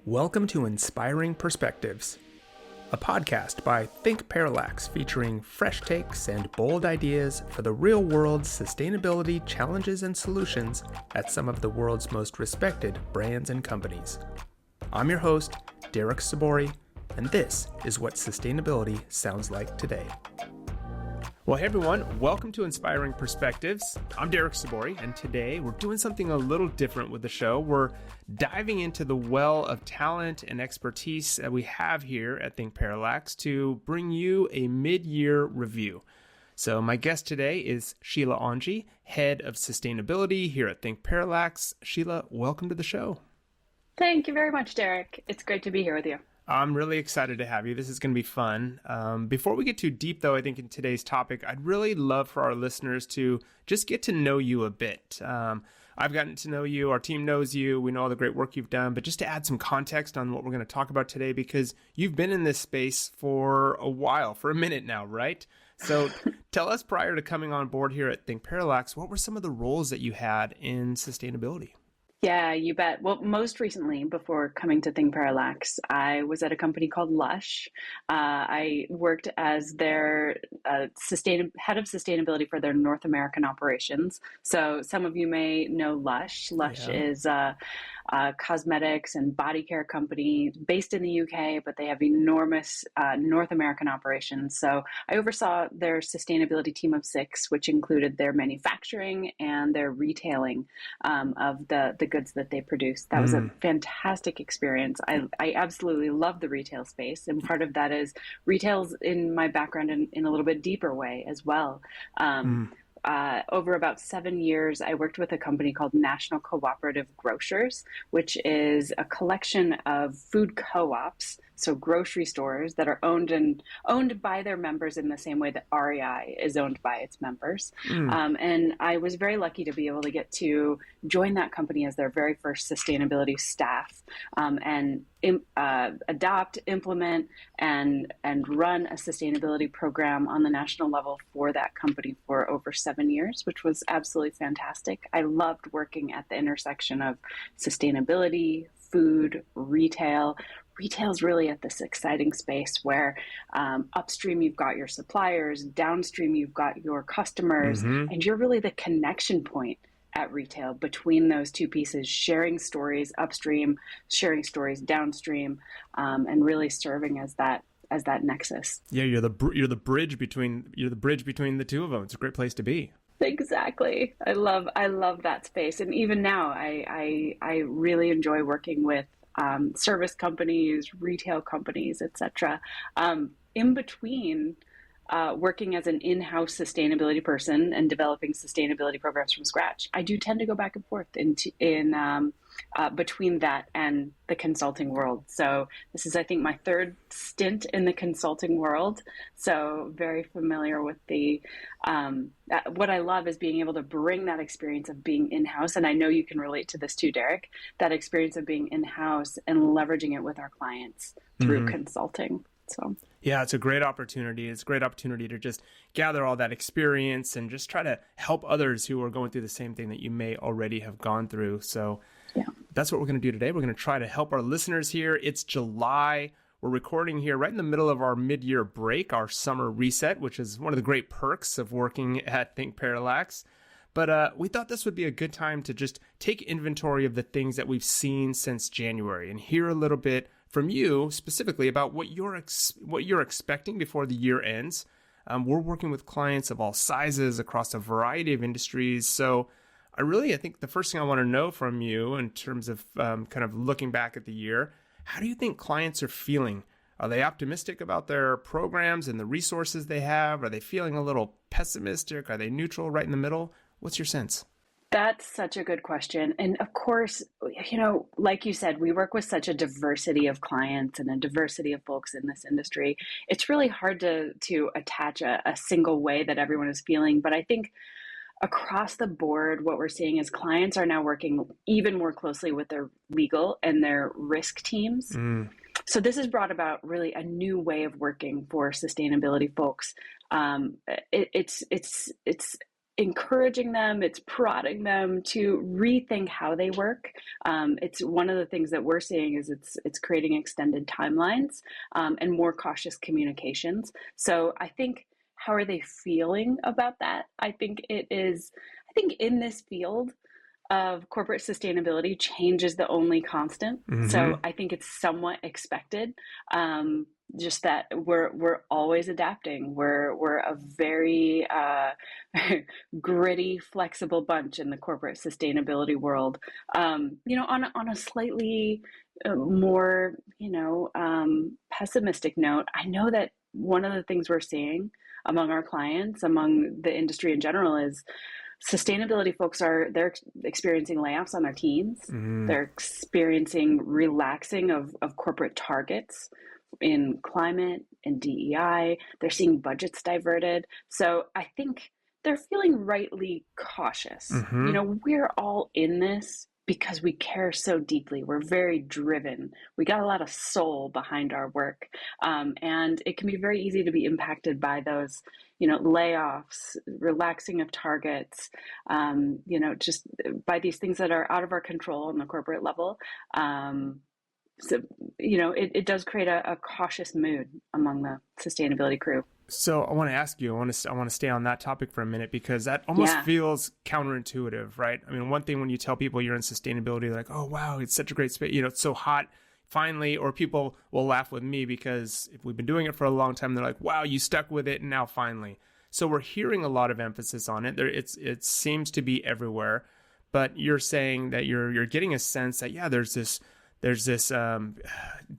Welcome to Inspiring Perspectives, a podcast by thinkPARALLAX featuring fresh takes and bold ideas for the real-world sustainability challenges and solutions at some of the world's most respected brands and companies. I'm your host, Derek Sabori, and this is what sustainability sounds like today. Well, hey everyone, welcome to Inspiring Perspectives. I'm Derek Sabori, and today we're doing something a little different with the show. We're diving into the well of talent and expertise that we have here at thinkPARALLAX to bring you a mid-year review. So my guest today is Sheila Ongie, Head of Sustainability here at thinkPARALLAX. Sheila, welcome to the show. Thank you very much, Derek. It's great to be here with you. I'm really excited to have you. This is going to be fun. Before we get too deep, though, I think in today's topic, I'd really love for our listeners to just get to know you a bit. I've gotten to know you. Our team knows you. We know all the great work you've done. But just to add some context on what we're going to talk about today, because you've been in this space for a while, for a minute now, right? So tell us, prior to coming on board here at thinkPARALLAX, what were some of the roles that you had in sustainability? Yeah, you bet. Well, most recently, before coming to thinkPARALLAX, I was at a company called Lush. I worked as their head of sustainability for their North American operations. So some of you may know Lush. Lush is a cosmetics and body care company based in the UK, but they have enormous North American operations. So I oversaw their sustainability team of 6, which included their manufacturing and their retailing of the goods that they produce. That was a fantastic experience. I absolutely love the retail space, and part of that is retail's in my background in a little bit deeper way as well. Over about 7 years, I worked with a company called National Cooperative Grocers, which is a collection of food co-ops, so grocery stores that are owned by their members in the same way that REI is owned by its members. And I was very lucky to be able to get to join that company as their very first sustainability staff, and adopt, implement, and run a sustainability program on the national level for that company for over 7 years, which was absolutely fantastic. I loved working at the intersection of sustainability, food, retail. Retail is really at this exciting space where upstream you've got your suppliers, downstream you've got your customers, and you're really the connection point at retail between those two pieces, sharing stories upstream, sharing stories downstream, and really serving as that nexus. Yeah, you're the bridge between the two of them. It's a great place to be. Exactly. I love that space, and even now, I really enjoy working with service companies, retail companies, etc. In between working as an in-house sustainability person and developing sustainability programs from scratch, I do tend to go back and forth in between that and the consulting world. So this is, I think, my third stint in the consulting world. So very familiar with the, what I love is being able to bring that experience of being in-house. And I know you can relate to this too, Derek, that experience of being in-house and leveraging it with our clients through consulting. So yeah, it's a great opportunity. It's a great opportunity to just gather all that experience and just try to help others who are going through the same thing that you may already have gone through. So that's what we're going to do today. We're going to try to help our listeners here. It's July. We're recording here right in the middle of our mid-year break, our summer reset, which is one of the great perks of working at thinkPARALLAX. But we thought this would be a good time to just take inventory of the things that we've seen since January and hear a little bit from you specifically about what you're expecting before the year ends. We're working with clients of all sizes across a variety of industries. So I think the first thing I want to know from you in terms of kind of looking back at the year, how do you think clients are feeling? Are they optimistic about their programs and the resources they have? Are they feeling a little pessimistic? Are they neutral, right in the middle? What's your sense? That's such a good question. And of course, like you said, we work with such a diversity of clients and a diversity of folks in this industry. It's really hard to attach a single way that everyone is feeling. But I think across the board, what we're seeing is clients are now working even more closely with their legal and their risk teams. So this has brought about really a new way of working for sustainability folks. It's encouraging them, it's prodding them to rethink how they work. It's one of the things that we're seeing is it's creating extended timelines and more cautious communications. So I think, how are they feeling about that? I think in this field of corporate sustainability, change is the only constant. So I think it's somewhat expected. Just that we're always adapting. We're a very gritty, flexible bunch in the corporate sustainability world. On a slightly more pessimistic note, I know that one of the things we're seeing among our clients, among the industry in general, is sustainability folks they're experiencing layoffs on their teams. They're experiencing relaxing of corporate targets in climate and DEI. They're seeing budgets diverted. So I think they're feeling rightly cautious. We're all in this because we care so deeply. We're very driven. We got a lot of soul behind our work. And it can be very easy to be impacted by those, layoffs, relaxing of targets, just by these things that are out of our control on the corporate level. So, it does create a cautious mood among the sustainability crew. So I want to ask you, I want to stay on that topic for a minute, because that almost feels counterintuitive, right? I mean, one thing when you tell people you're in sustainability, they're like, oh, wow, it's such a great space. It's so hot finally, or people will laugh with me because if we've been doing it for a long time, they're like, wow, you stuck with it. And now finally. So we're hearing a lot of emphasis on it. It seems to be everywhere, but you're saying that you're getting a sense that, there's this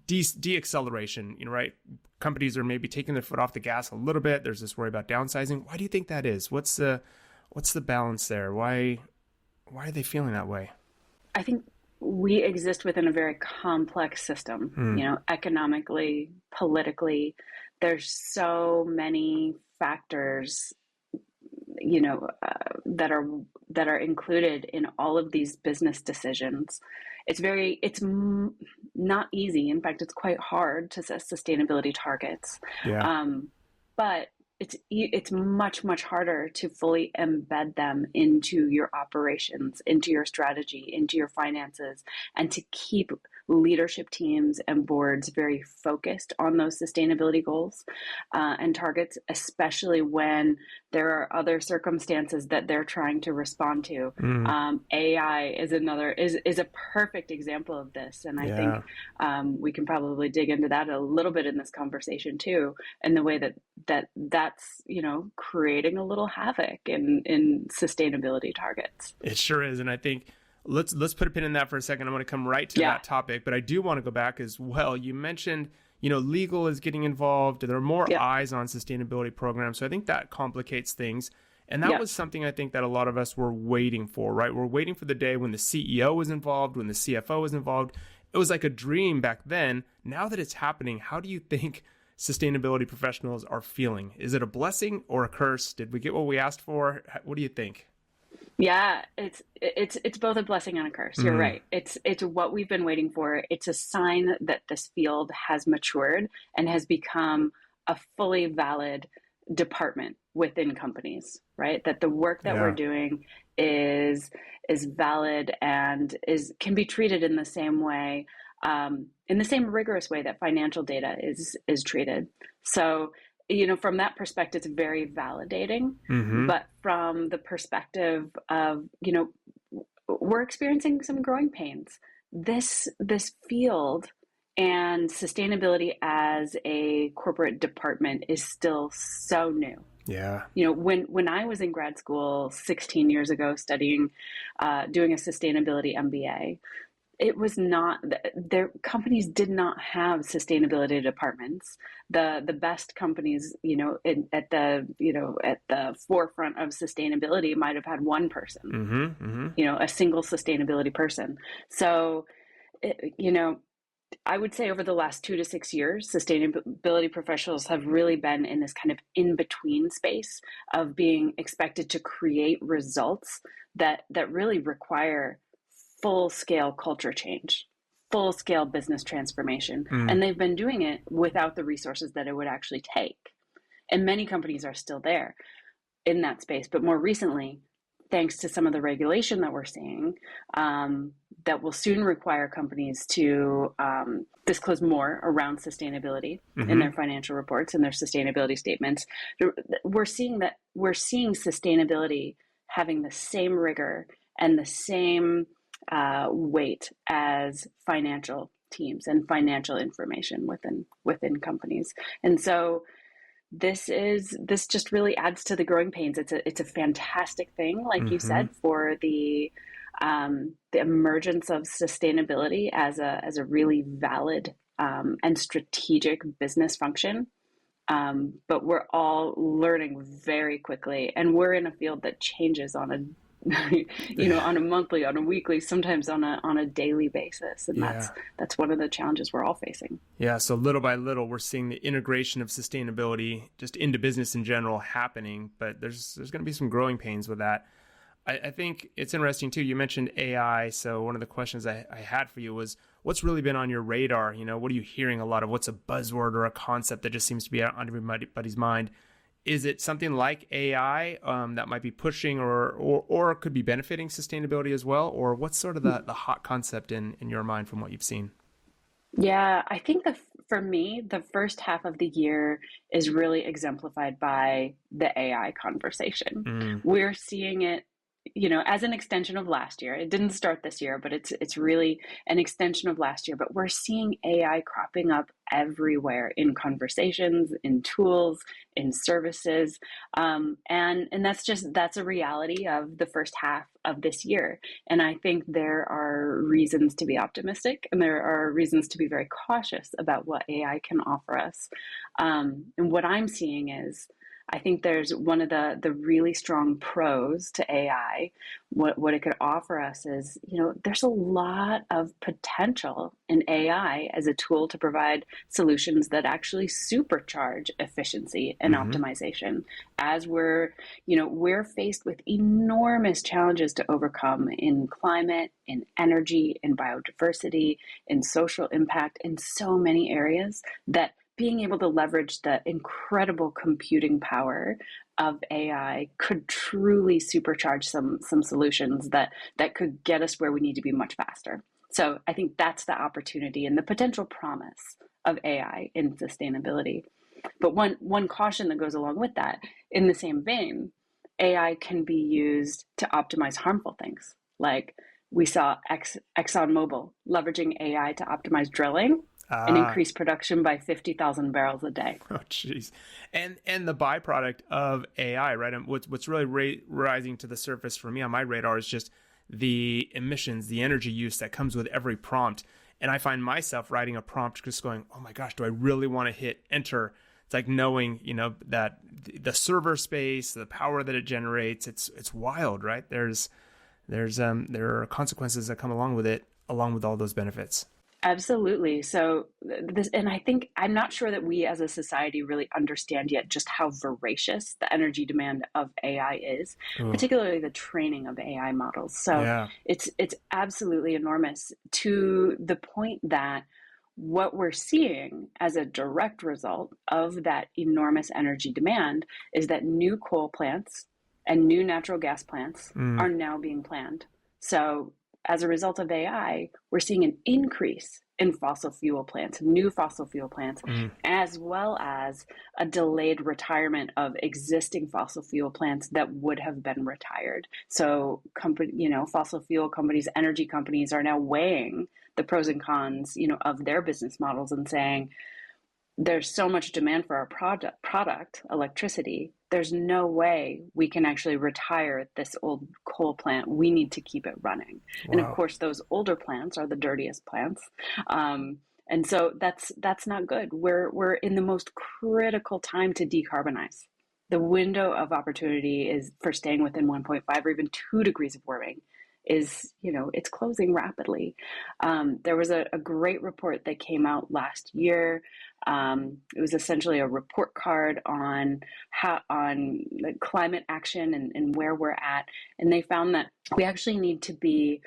de-acceleration, right? Companies are maybe taking their foot off the gas a little bit. There's this worry about downsizing. Why do you think that is? What's the balance there? Why are they feeling that way? I think we exist within a very complex system, economically, politically. There's so many factors, that are included in all of these business decisions. It's not easy. In fact, it's quite hard to set sustainability targets. But it's much, much harder to fully embed them into your operations, into your strategy, into your finances, and to keep leadership teams and boards very focused on those sustainability goals and targets, especially when there are other circumstances that they're trying to respond to. AI is a perfect example of this, and I think we can probably dig into that a little bit in this conversation too, and the way that's creating a little havoc in sustainability targets. It sure is, and I think let's put a pin in that for a second. I'm going to come right to that topic, but I do want to go back as well. You mentioned, legal is getting involved. There are more eyes on sustainability programs. So I think that complicates things. And that was something I think that a lot of us were waiting for, right? We're waiting for the day when the CEO was involved, when the CFO was involved. It was like a dream back then. Now that it's happening, how do you think sustainability professionals are feeling? Is it a blessing or a curse? Did we get what we asked for? What do you think? Yeah, it's both a blessing and a curse. You're right. It's what we've been waiting for. It's a sign that this field has matured and has become a fully valid department within companies, right? That the work that we're doing is valid and can be treated in the same way, in the same rigorous way that financial data is treated. So from that perspective, it's very validating. But from the perspective of, we're experiencing some growing pains. This field and sustainability as a corporate department is still so new. Yeah. When I was in grad school 16 years ago studying, doing a sustainability MBA, it was not, their companies did not have sustainability departments. The best companies, at the forefront of sustainability might have had one person, a single sustainability person. So, I would say over the last 2 to 6 years, sustainability professionals have really been in this kind of in-between space of being expected to create results that really require full-scale culture change, full-scale business transformation. And they've been doing it without the resources that it would actually take. And many companies are still there. in that space. But more recently, thanks to some of the regulation that we're seeing, that will soon require companies to disclose more around sustainability in their financial reports and their sustainability statements. We're seeing sustainability having the same rigor and the same weight as financial teams and financial information within companies. And so this just really adds to the growing pains. It's a fantastic thing, like you said, for the emergence of sustainability as a really valid and strategic business function. But we're all learning very quickly, and we're in a field that changes on a on a monthly, on a weekly, sometimes on a daily basis. And that's one of the challenges we're all facing. Yeah. So little by little, we're seeing the integration of sustainability just into business in general happening, but there's going to be some growing pains with that. I think it's interesting too. You mentioned AI. So one of the questions I had for you was, what's really been on your radar? What are you hearing a lot of? What's a buzzword or a concept that just seems to be on everybody's mind? Is it something like AI that might be pushing or could be benefiting sustainability as well? Or what's sort of the hot concept in your mind from what you've seen? Yeah, I think for me, the first half of the year is really exemplified by the AI conversation. We're seeing it, as an extension of last year. It didn't start this year, but it's really an extension of last year. But we're seeing AI cropping up everywhere in conversations, in tools, in services. And that's a reality of the first half of this year. And I think there are reasons to be optimistic, and there are reasons to be very cautious about what AI can offer us. And what I'm seeing is, I think there's one of the really strong pros to AI. What it could offer us is, there's a lot of potential in AI as a tool to provide solutions that actually supercharge efficiency and optimization. As we're faced with enormous challenges to overcome in climate, in energy, in biodiversity, in social impact, in so many areas, that being able to leverage the incredible computing power of AI could truly supercharge some solutions that could get us where we need to be much faster. So I think that's the opportunity and the potential promise of AI in sustainability. But one caution that goes along with that, in the same vein, AI can be used to optimize harmful things. Like we saw ExxonMobil leveraging AI to optimize drilling and increase production by 50,000 barrels a day. Oh, geez. And the byproduct of AI, right? And what's really rising to the surface for me on my radar is just the emissions, the energy use that comes with every prompt. And I find myself writing a prompt just going, oh my gosh, do I really want to hit enter? It's like knowing, that the server space, the power that it generates, it's wild, right? There are consequences that come along with it, along with all those benefits. Absolutely. So and I think, I'm not sure that we as a society really understand yet just how voracious the energy demand of AI is, particularly the training of AI models. So it's absolutely enormous, to the point that what we're seeing as a direct result of that enormous energy demand is that new coal plants and new natural gas plants are now being planned. So as a result of AI, we're seeing an increase in fossil fuel plants, new fossil fuel plants, as well as a delayed retirement of existing fossil fuel plants that would have been retired. So, fossil fuel companies, energy companies are now weighing the pros and cons, of their business models and saying, there's so much demand for our product, electricity. There's no way we can actually retire this old coal plant. We need to keep it running. Wow. And of course, those older plants are the dirtiest plants. And so that's not good. We're in the most critical time to decarbonize. The window of opportunity is for staying within 1.5 or even 2 degrees of warming is, it's closing rapidly. There was a great report that came out last year. It was essentially a report card on climate action and where we're at. And they found that we actually need to be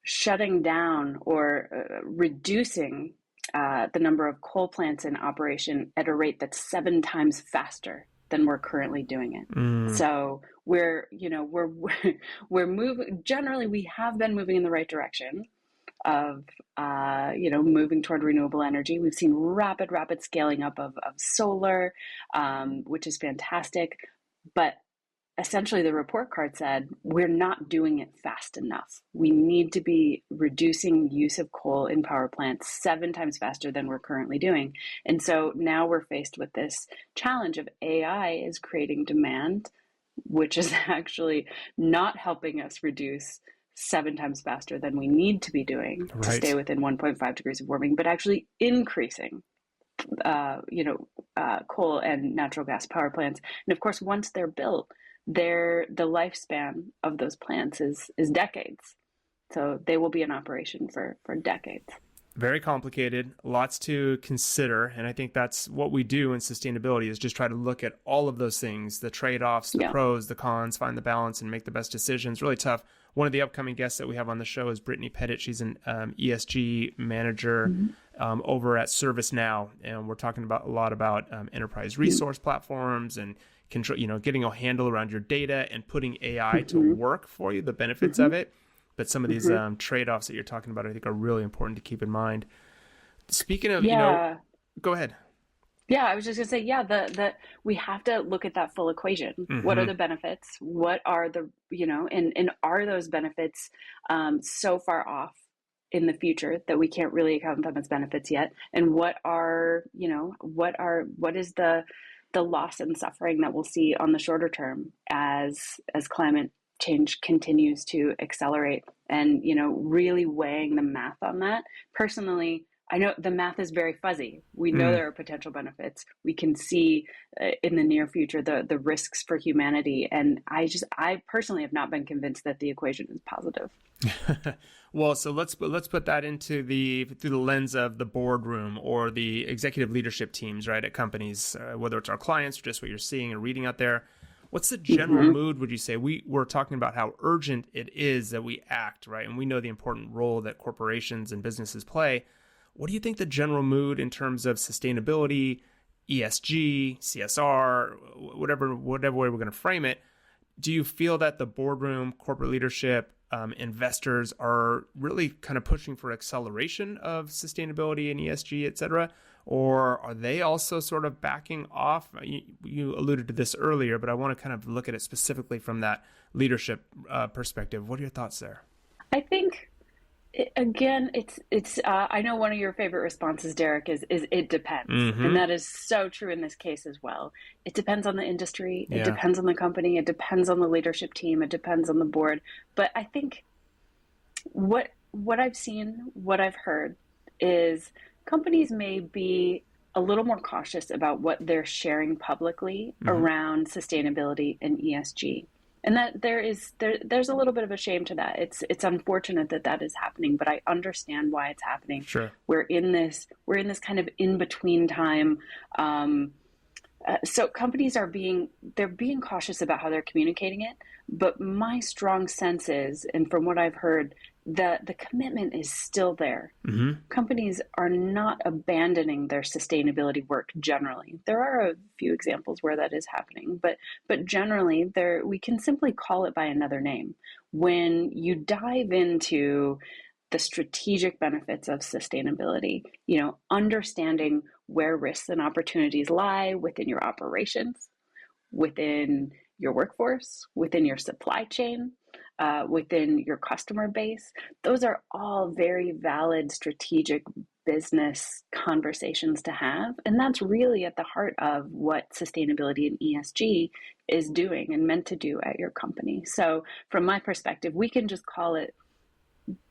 shutting down or reducing the number of coal plants in operation at a rate that's 7 times faster than we're currently doing it. So we're moving, generally we have been moving in the right direction of, moving toward renewable energy. We've seen rapid scaling up of solar, which is fantastic. But essentially the report card said, we're not doing it fast enough. We need to be reducing use of coal in power plants 7 times faster than we're currently doing. And so now we're faced with this challenge of AI is creating demand, which is actually not helping us reduce 7 times faster than we need to be doing to stay within 1.5 degrees of warming, but actually increasing coal and natural gas power plants. And of course, once they're built, the lifespan of those plants is decades. So they will be in operation for decades. Very complicated, lots to consider. And I think that's what we do in sustainability is just try to look at all of those things, the trade-offs, the pros, the cons, find the balance and make the best decisions. Really tough. One of the upcoming guests that we have on the show is Brittany Pettit. She's an ESG manager over at ServiceNow. And we're talking about a lot about enterprise resource platforms and control, getting a handle around your data and putting AI to work for you, the benefits of it. But some of these trade-offs that you're talking about, I think, are really important to keep in mind. Speaking of, go ahead. Yeah, I was just going to say, we have to look at that full equation. What are the benefits? What are the, and are those benefits so far off in the future that we can't really count them as benefits yet? And what is the loss and suffering that we'll see on the shorter term as climate change continues to accelerate, and really weighing the math on that. Personally, I know the math is very fuzzy. We know there are potential benefits. We can see in the near future the risks for humanity, and I personally have not been convinced that the equation is positive. Well, so let's put that through the lens of the boardroom or the executive leadership teams, right, at companies, whether it's our clients or just what you're seeing and reading out there. What's the general mood, would you say? We're talking about how urgent it is that we act, right? And we know the important role that corporations and businesses play. What do you think the general mood in terms of sustainability, ESG, CSR, whatever way we're going to frame it? Do you feel that the boardroom, corporate leadership, investors are really kind of pushing for acceleration of sustainability and ESG, et cetera? Or are they also sort of backing off? You alluded to this earlier, but I want to kind of look at it specifically from that leadership perspective. What are your thoughts there? I think, it's I know one of your favorite responses, Derek, is it depends. And that is so true in this case as well. It depends on the industry. It depends on the company. It depends on the leadership team. It depends on the board. But I think what I've seen, what I've heard is companies may be a little more cautious about what they're sharing publicly around sustainability and ESG. And that there's a little bit of a shame to that. It's unfortunate that is happening, but I understand why it's happening. Sure. We're in this kind of in between time. So companies they're being cautious about how they're communicating it. But my strong sense is, and from what I've heard, the commitment is still there. Companies are not abandoning their sustainability work generally. There are a few examples where that is happening, but generally we can simply call it by another name. When you dive into the strategic benefits of sustainability, understanding where risks and opportunities lie within your operations, within your workforce, within your supply chain, within your customer base. Those are all very valid strategic business conversations to have. And that's really at the heart of what sustainability and ESG is doing and meant to do at your company. So from my perspective, we can just call it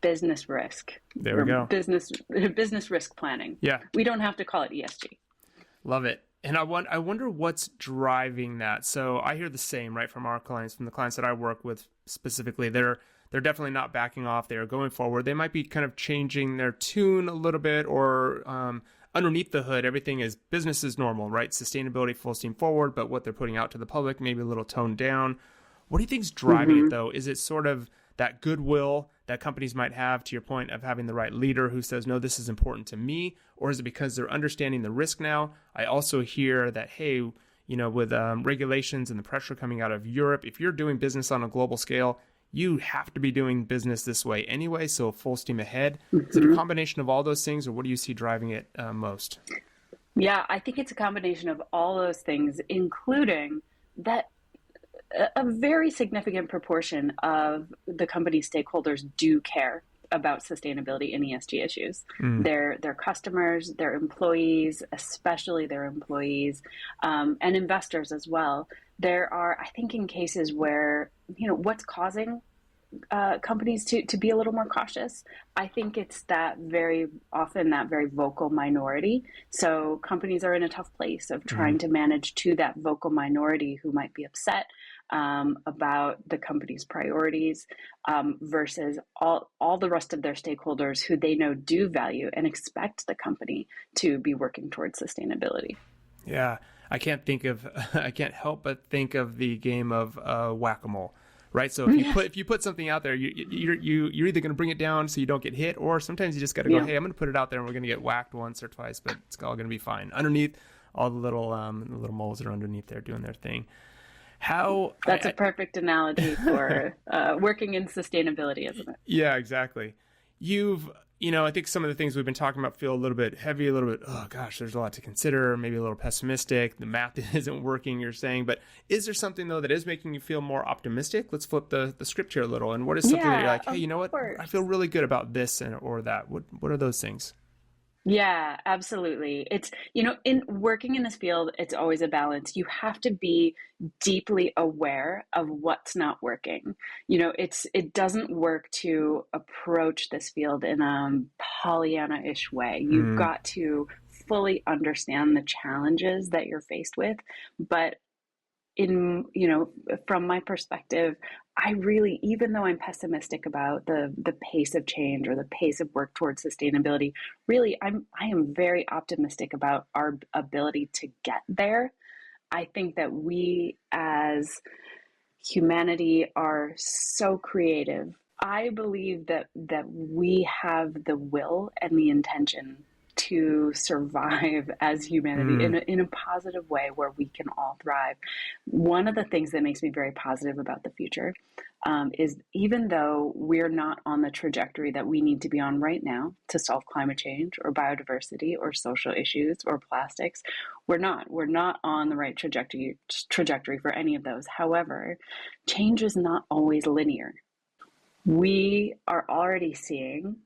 business risk. There we go. Business risk planning. Yeah. We don't have to call it ESG. Love it. And I wonder what's driving that. So I hear the same, right, from our clients, from the clients that I work with specifically. They're definitely not backing off. They are going forward. They might be kind of changing their tune a little bit, or underneath the hood, everything is business as normal, right? Sustainability full steam forward, but what they're putting out to the public, maybe a little toned down. What do you think is driving it, though? Is it sort of that goodwill that companies might have, to your point of having the right leader who says, no, this is important to me? Or is it because they're understanding the risk now? I also hear that, hey, with regulations and the pressure coming out of Europe, if you're doing business on a global scale, you have to be doing business this way anyway. So full steam ahead. Is it a combination of all those things, or what do you see driving it most? Yeah, I think it's a combination of all those things, including that a very significant proportion of the company stakeholders do care about sustainability and ESG issues. Their customers, their employees, especially their employees, and investors as well. There are, I think, in cases where, what's causing companies to be a little more cautious, I think it's that very often that very vocal minority. So companies are in a tough place of trying to manage to that vocal minority who might be upset about the company's priorities versus all the rest of their stakeholders who they know do value and expect the company to be working towards sustainability. Yeah, I can't help but think of the game of whack-a-mole. Right, so if you put something out there, you're either going to bring it down so you don't get hit, or sometimes you just got to go, hey, I'm going to put it out there and we're going to get whacked once or twice, but it's all going to be fine. Underneath, all the little moles that are underneath there doing their thing. That's a perfect analogy for working in sustainability, isn't it? Yeah, exactly. I think some of the things we've been talking about feel a little bit heavy, a little bit, oh gosh, there's a lot to consider, maybe a little pessimistic. The math isn't working, you're saying. But is there something, though, that is making you feel more optimistic? Let's flip the script here a little. And what is something that you're like, hey, you know what? I feel really good about this or that. What are those things? Yeah, absolutely. It's, in working in this field, it's always a balance. You have to be deeply aware of what's not working. It doesn't work to approach this field in a Pollyanna-ish way. You've got to fully understand the challenges that you're faced with. But from my perspective, I really, even though I'm pessimistic about the pace of change or the pace of work towards sustainability, really, I am very optimistic about our ability to get there. I think that we as humanity are so creative. I believe that we have the will and the intention to survive as humanity in a positive way where we can all thrive. One of the things that makes me very positive about the future is even though we're not on the trajectory that we need to be on right now to solve climate change or biodiversity or social issues or plastics, we're not on the right trajectory for any of those. However, change is not always linear. We are already seeing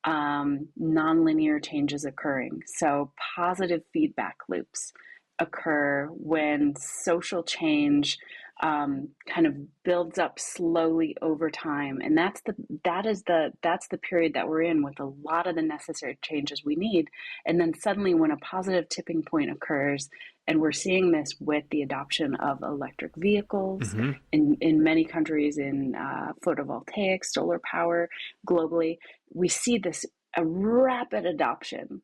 nonlinear changes occurring. So positive feedback loops occur when social change kind of builds up slowly over time, and that's the period that we're in with a lot of the necessary changes we need. And then suddenly, when a positive tipping point occurs, and we're seeing this with the adoption of electric vehicles in many countries, in photovoltaic, solar power globally, we see a rapid adoption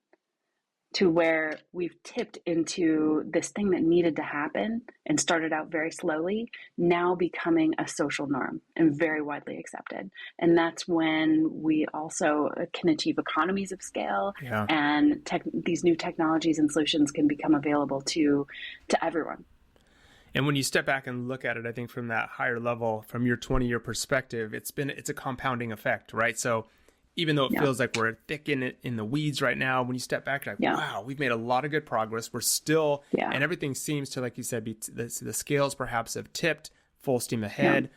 to where we've tipped into this thing that needed to happen and started out very slowly, now becoming a social norm and very widely accepted. And that's when we also can achieve economies of scale, and these new technologies and solutions can become available to everyone. And when you step back and look at it, I think from that higher level, from your 20-year perspective, it's a compounding effect, right? So even though it feels like we're thick in the weeds right now, when you step back, you're like, wow, we've made a lot of good progress. We're still, and everything seems to, like you said, the scales perhaps have tipped, full steam ahead.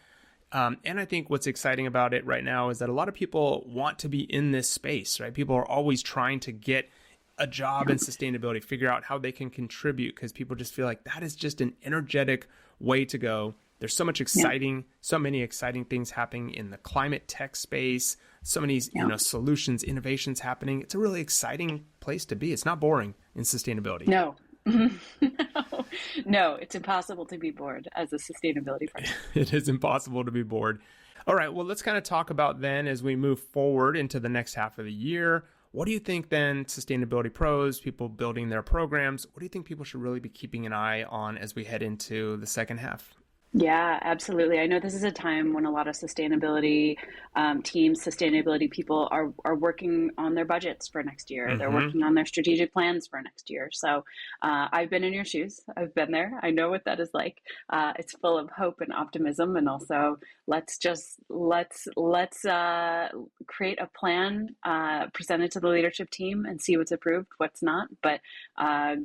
And I think what's exciting about it right now is that a lot of people want to be in this space, right? People are always trying to get a job in sustainability, figure out how they can contribute, because people just feel like that is just an energetic way to go. There's so many exciting things happening in the climate tech space, so many solutions, innovations happening. It's a really exciting place to be. It's not boring in sustainability. No, it's impossible to be bored as a sustainability person. It is impossible to be bored. All right, well, let's kind of talk about then as we move forward into the next half of the year. What do you think then sustainability pros, people building their programs, what do you think people should really be keeping an eye on as we head into the second half? Yeah, absolutely. I know this is a time when a lot of sustainability teams, sustainability people are working on their budgets for next year. They're Mm-hmm. working on their strategic plans for next year. So I've been in your shoes. I've been there. I know what that is like. It's full of hope and optimism, and also let's create a plan, present it to the leadership team, and see what's approved, what's not. But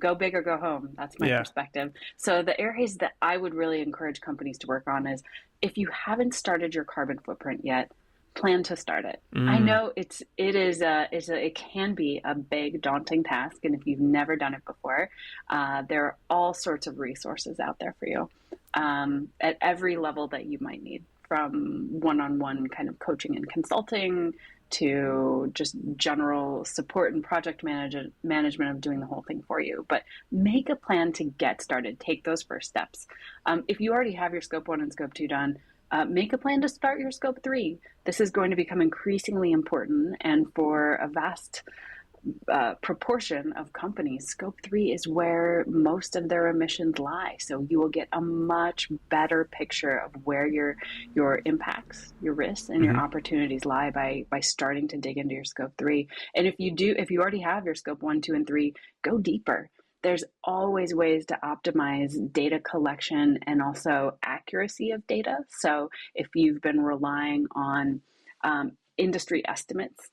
go big or go home. That's my Yeah. perspective. So the areas that I would really encourage companies to work on is if you haven't started your carbon footprint yet, plan to start it. I Mm. know it can be a big daunting task, and if you've never done it before, there are all sorts of resources out there for you at every level that you might need, from one-on-one kind of coaching and consulting to just general support and project management of doing the whole thing for you. But make a plan to get started. Take those first steps. If you already have your scope 1 and scope 2 done, make a plan to start your scope 3. This is going to become increasingly important, and for a vast proportion of companies, scope 3 is where most of their emissions lie. So you will get a much better picture of where your impacts, your risks, and your Mm-hmm. opportunities lie by starting to dig into your scope 3. And if you already have your scope 1, 2, and 3, go deeper. There's always ways to optimize data collection and also accuracy of data. So if you've been relying on industry estimates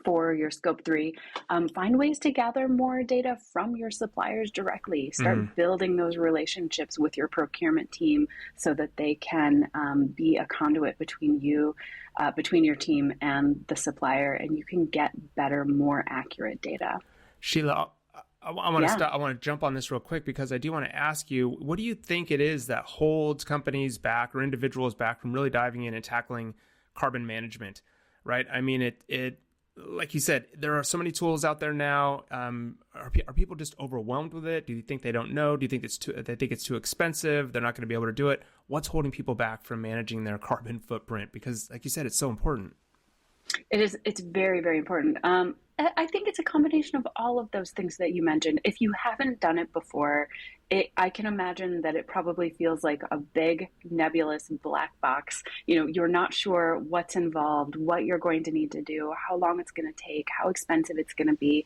for your scope 3, find ways to gather more data from your suppliers directly. Mm-hmm. Start building those relationships with your procurement team so that they can be a conduit between between your team and the supplier, and you can get better, more accurate data. Sheila, I want to Yeah. stop. I want to jump on this real quick because I do want to ask you, what do you think it is that holds companies back or individuals back from really diving in and tackling carbon management? Right? I mean, it like you said, there are so many tools out there now. Are people just overwhelmed with it? Do you think they don't know? Do you think they think it's too expensive? They're not going to be able to do it. What's holding people back from managing their carbon footprint? Because, like you said, it's so important. It's very, very important. I think it's a combination of all of those things that you mentioned. If you haven't done it before, I can imagine that it probably feels like a big nebulous black box. You're not sure what's involved, what you're going to need to do, how long it's going to take, how expensive it's going to be.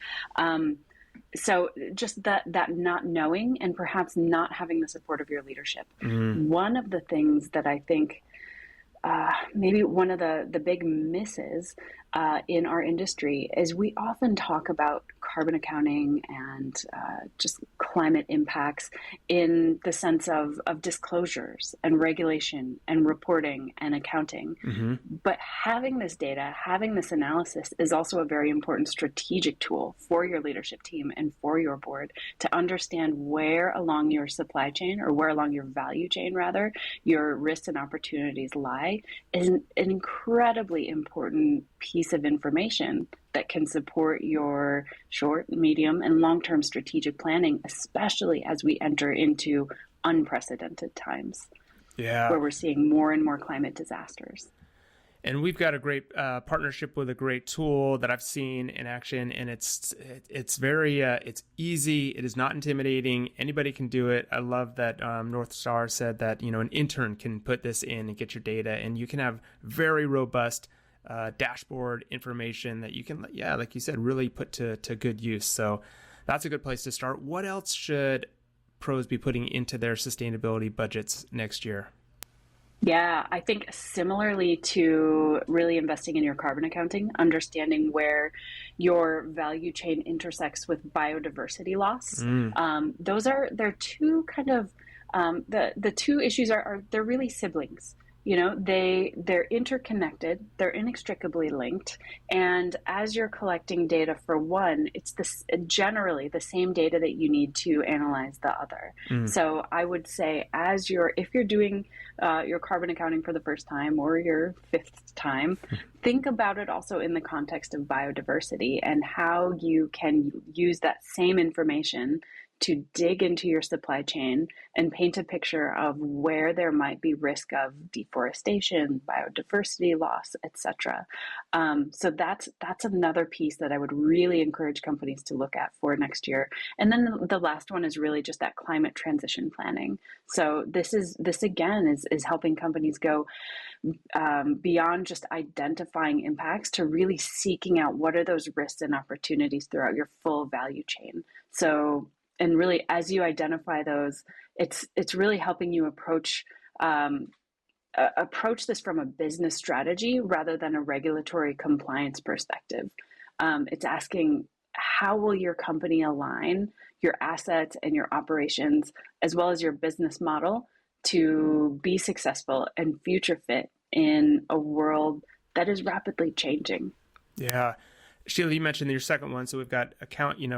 So just that not knowing, and perhaps not having the support of your leadership. Mm. One of the things that I think maybe one of the big misses in our industry is we often talk about carbon accounting and just climate impacts in the sense of disclosures and regulation and reporting and accounting. Mm-hmm. But having this data, having this analysis is also a very important strategic tool for your leadership team and for your board to understand where along your supply chain, or where along your value chain rather, your risks and opportunities lie, is an incredibly important piece of information that can support your short, medium, and long-term strategic planning, especially as we enter into unprecedented times Yeah. where we're seeing more and more climate disasters. And we've got a great partnership with a great tool that I've seen in action, and it's very it's easy. It is not intimidating. Anybody can do it. I love that North Star said that an intern can put this in and get your data, and you can have very robust dashboard information that you can, like you said, really put to good use. So that's a good place to start. What else should pros be putting into their sustainability budgets next year? Yeah, I think similarly to really investing in your carbon accounting, understanding where your value chain intersects with biodiversity loss. Mm. They're two kind of the two issues are they're really siblings. They're interconnected, they're inextricably linked, and as you're collecting data for one, it's generally the same data that you need to analyze the other. Mm. So I would say, if you're doing your carbon accounting for the first time or your fifth time, think about it also in the context of biodiversity and how you can use that same information to dig into your supply chain and paint a picture of where there might be risk of deforestation, biodiversity loss, etc. So that's another piece that I would really encourage companies to look at for next year. And then the last one is really just that climate transition planning. So this again is helping companies go beyond just identifying impacts to really seeking out what are those risks and opportunities throughout your full value chain. So, and really, as you identify those, it's really helping you approach this from a business strategy rather than a regulatory compliance perspective. It's asking, how will your company align your assets and your operations, as well as your business model, to be successful and future fit in a world that is rapidly changing? Yeah. Sheila, you mentioned your second one. So we've got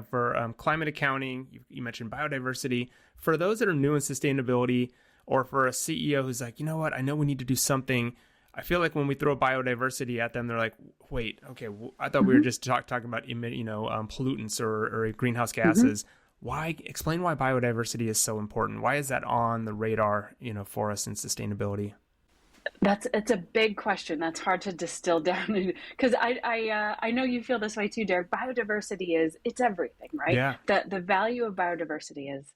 for climate accounting, you mentioned biodiversity. For those that are new in sustainability, or for a CEO who's like, you know what, I know we need to do something. I feel like when we throw biodiversity at them, they're like, wait, okay, I thought we were just talking about pollutants or greenhouse gases. Explain why biodiversity is so important. Why is that on the radar, for us in sustainability? It's a big question. That's hard to distill down, because I know you feel this way too, Derek. Biodiversity it's everything, right? Yeah. The value of biodiversity is,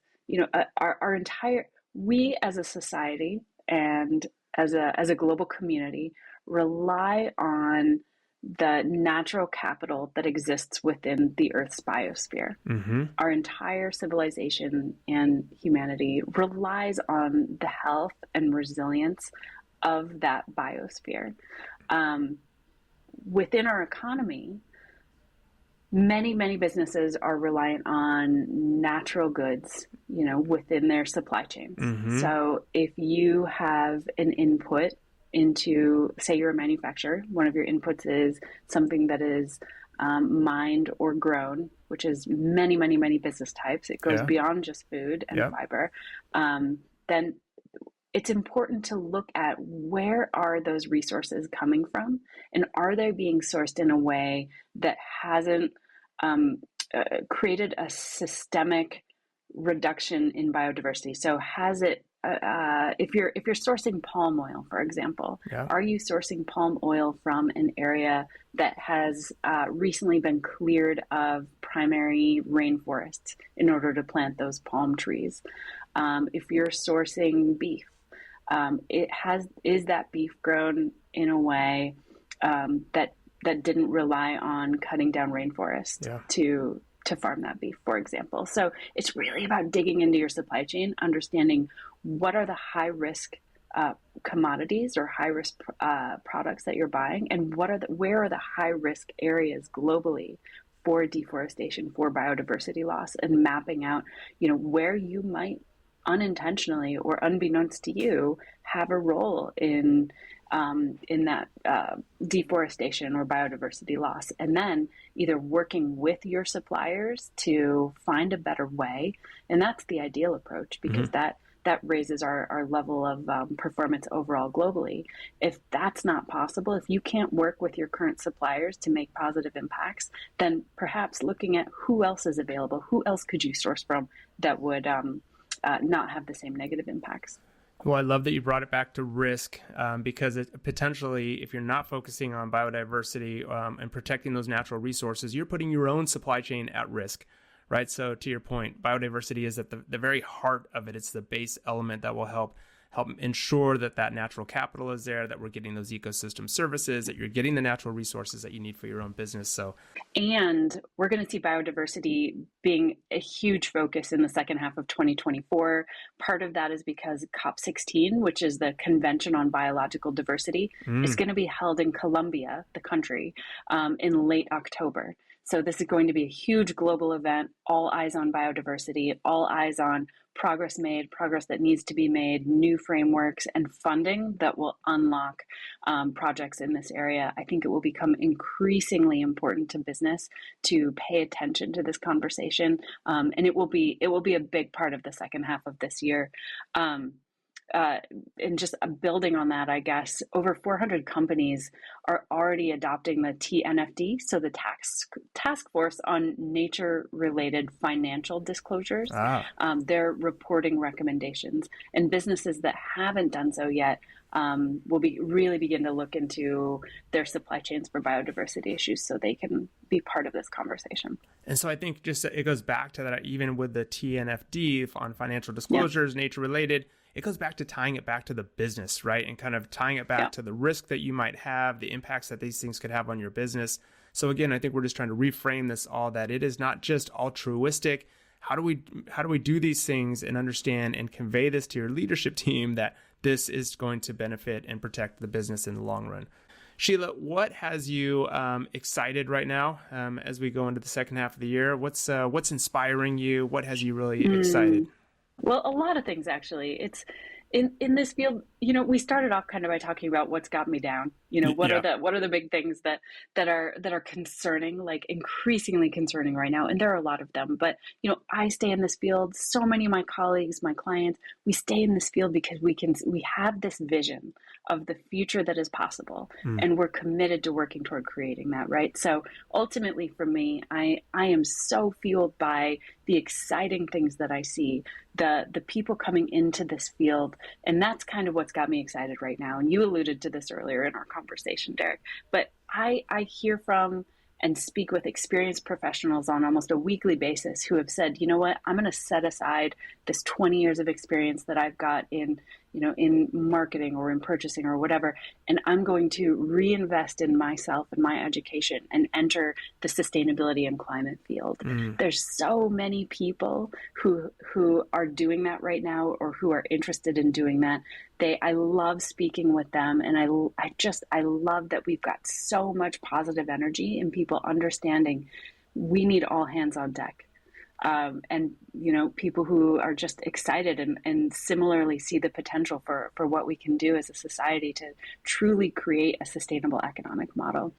our entire, we as a society and as a global community rely on the natural capital that exists within the Earth's biosphere. Our entire civilization and humanity relies on the health and resilience of that biosphere. Within our economy, many businesses are reliant on natural goods, within their supply chains. So if you have an input into, say you're a manufacturer, one of your inputs is something that is mined or grown, which is many business types. It goes beyond just food and fiber. Then it's important to look at, where are those resources coming from, and are they being sourced in a way that hasn't created a systemic reduction in biodiversity? So has it, if you're sourcing palm oil, for example, are you sourcing palm oil from an area that has recently been cleared of primary rainforests in order to plant those palm trees? If you're sourcing beef, is that beef grown in a way that didn't rely on cutting down rainforest to farm that beef, for example? So it's really about digging into your supply chain, understanding what are the high risk commodities or high risk products that you're buying, and where are the high risk areas globally for deforestation, for biodiversity loss, and mapping out, where you might unintentionally or unbeknownst to you have a role in that deforestation or biodiversity loss, and then either working with your suppliers to find a better way. And that's the ideal approach, because that raises our level of performance overall globally. If that's not possible, if you can't work with your current suppliers to make positive impacts, then perhaps looking at who else is available, who else could you source from that would not have the same negative impacts. Well, I love that you brought it back to risk, because potentially, if you're not focusing on biodiversity and protecting those natural resources, you're putting your own supply chain at risk, right? So to your point, biodiversity is at the very heart of it. It's the base element that will help ensure that natural capital is there, that we're getting those ecosystem services, that you're getting the natural resources that you need for your own business. So, and we're going to see biodiversity being a huge focus in the second half of 2024. Part of that is because COP16, which is the Convention on Biological Diversity, is going to be held in Colombia, the country, in late October. So this is going to be a huge global event, all eyes on biodiversity, all eyes on progress that needs to be made, new frameworks and funding that will unlock projects in this area. I think it will become increasingly important to business to pay attention to this conversation, and it will be a big part of the second half of this year. and just building on that, I guess, over 400 companies are already adopting the TNFD, so the Task Force on Nature-Related Financial Disclosures. Their reporting recommendations, and businesses that haven't done so yet will really begin to look into their supply chains for biodiversity issues so they can be part of this conversation. And so I think just it goes back to that, even with the TNFD on financial disclosures, nature related, it goes back to tying it back to the business, right? And kind of tying it back to the risk that you might have, the impacts that these things could have on your business. So again, I think we're just trying to reframe this all, that it is not just altruistic. How do we do these things and understand and convey this to your leadership team that this is going to benefit and protect the business in the long run? Sheila, what has you excited right now as we go into the second half of the year? What's inspiring you? What has you really excited? Well, a lot of things, actually. It's in this field, we started off kind of by talking about what's got me down. What are the big things that are concerning, like increasingly concerning right now? And there are a lot of them. But I stay in this field. So many of my colleagues, my clients, we stay in this field because we have this vision of the future that is possible, and we're committed to working toward creating that. Right. So ultimately, for me, I am so fueled by the exciting things that I see, the people coming into this field, and that's kind of what's got me excited right now. And you alluded to this earlier in our conversation, Derek, but I hear from and speak with experienced professionals on almost a weekly basis who have said, I'm going to set aside this 20 years of experience that I've got in marketing or in purchasing or whatever, and I'm going to reinvest in myself and my education and enter the sustainability and climate field. There's so many people who are doing that right now, or who are interested in doing that. I love speaking with them, and I love that we've got so much positive energy and people understanding we need all hands on deck. And people who are just excited and similarly see the potential for what we can do as a society to truly create a sustainable economic model.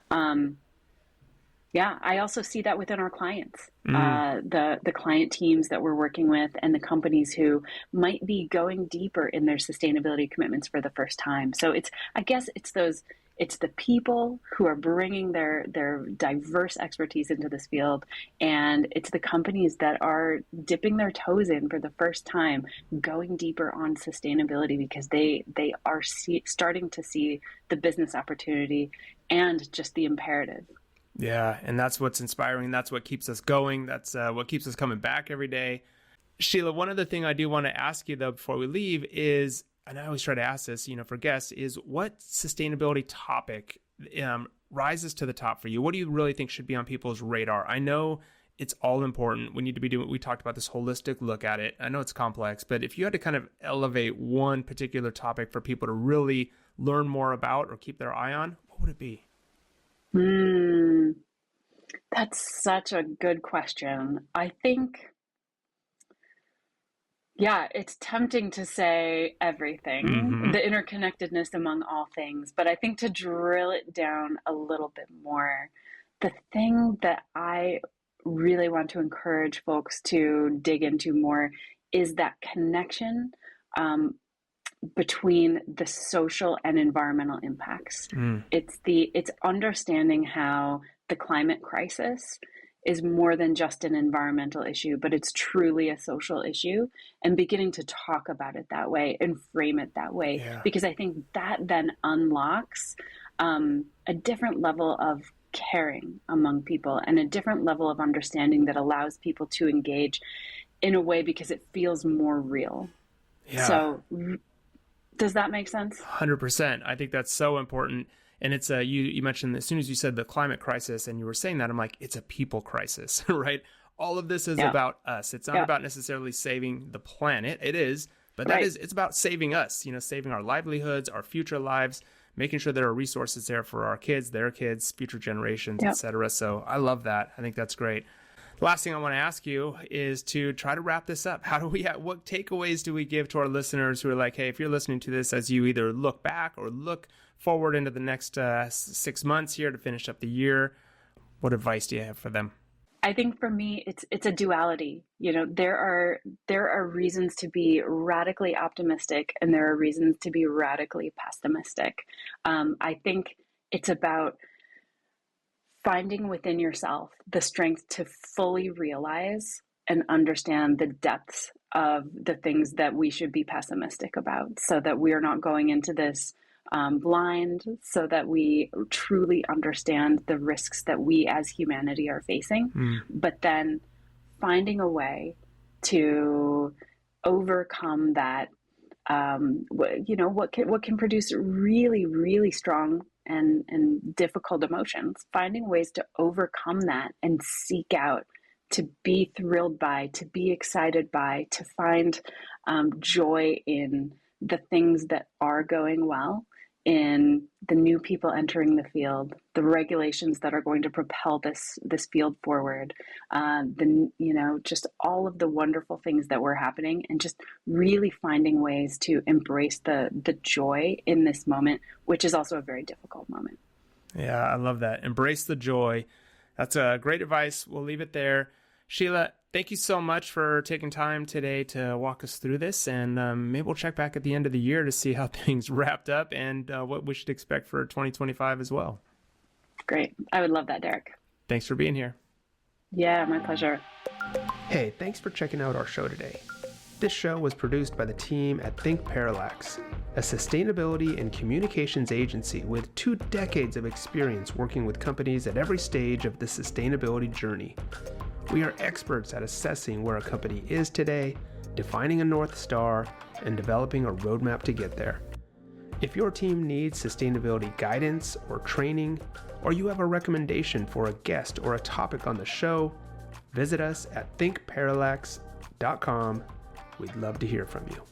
I also see that within our clients, the client teams that we're working with, and the companies who might be going deeper in their sustainability commitments for the first time. So it's the people who are bringing their diverse expertise into this field, and it's the companies that are dipping their toes in for the first time, going deeper on sustainability because they are starting to see the business opportunity and just the imperative. Yeah, and that's what's inspiring. That's what keeps us going. That's what keeps us coming back every day. Sheila, one other thing I do want to ask you, though, before we leave is, and I always try to ask this, for guests, is what sustainability topic rises to the top for you? What do you really think should be on people's radar? I know it's all important. We need to be we talked about this holistic look at it. I know it's complex, but if you had to kind of elevate one particular topic for people to really learn more about or keep their eye on, what would it be? That's such a good question. I think, it's tempting to say everything, the interconnectedness among all things, but I think to drill it down a little bit more, the thing that I really want to encourage folks to dig into more is that connection between the social and environmental impacts. It's understanding how the climate crisis is more than just an environmental issue, but it's truly a social issue, and beginning to talk about it that way and frame it that way, because I think that then unlocks a different level of caring among people and a different level of understanding that allows people to engage in a way because it feels more real. So does that make sense? 100%. I think that's so important. And it's you mentioned, as soon as you said the climate crisis and you were saying that, I'm like, it's a people crisis, right? All of this is about us. It's not about necessarily saving the planet. It is, but it's about saving us, saving our livelihoods, our future lives, making sure there are resources there for our kids, their kids, future generations, et cetera. So I love that. I think that's great. The last thing I want to ask you is to try to wrap this up. What takeaways do we give to our listeners who are like, hey, if you're listening to this as you either look back or look forward into the next 6 months here to finish up the year, what advice do you have for them? I think for me, it's a duality. You know, there are reasons to be radically optimistic, and there are reasons to be radically pessimistic. I think it's about finding within yourself the strength to fully realize and understand the depths of the things that we should be pessimistic about, so that we are not going into this blind, so that we truly understand the risks that we as humanity are facing, but then finding a way to overcome that. What can produce really, really strong and difficult emotions, finding ways to overcome that and seek out to be thrilled by, to be excited by, to find joy in the things that are going well, in the new people entering the field, the regulations that are going to propel this field forward, just all of the wonderful things that were happening, and just really finding ways to embrace the joy in this moment, which is also a very difficult moment. Yeah, I love that. Embrace the joy. That's a great advice. We'll leave it there. Sheila, thank you so much for taking time today to walk us through this, and maybe we'll check back at the end of the year to see how things wrapped up and what we should expect for 2025 as well. Great. I would love that, Derek. Thanks for being here. Yeah, my pleasure. Hey, thanks for checking out our show today. This show was produced by the team at thinkPARALLAX, a sustainability and communications agency with 2 decades of experience working with companies at every stage of the sustainability journey. We are experts at assessing where a company is today, defining a North Star, and developing a roadmap to get there. If your team needs sustainability guidance or training, or you have a recommendation for a guest or a topic on the show, visit us at thinkparallax.com. We'd love to hear from you.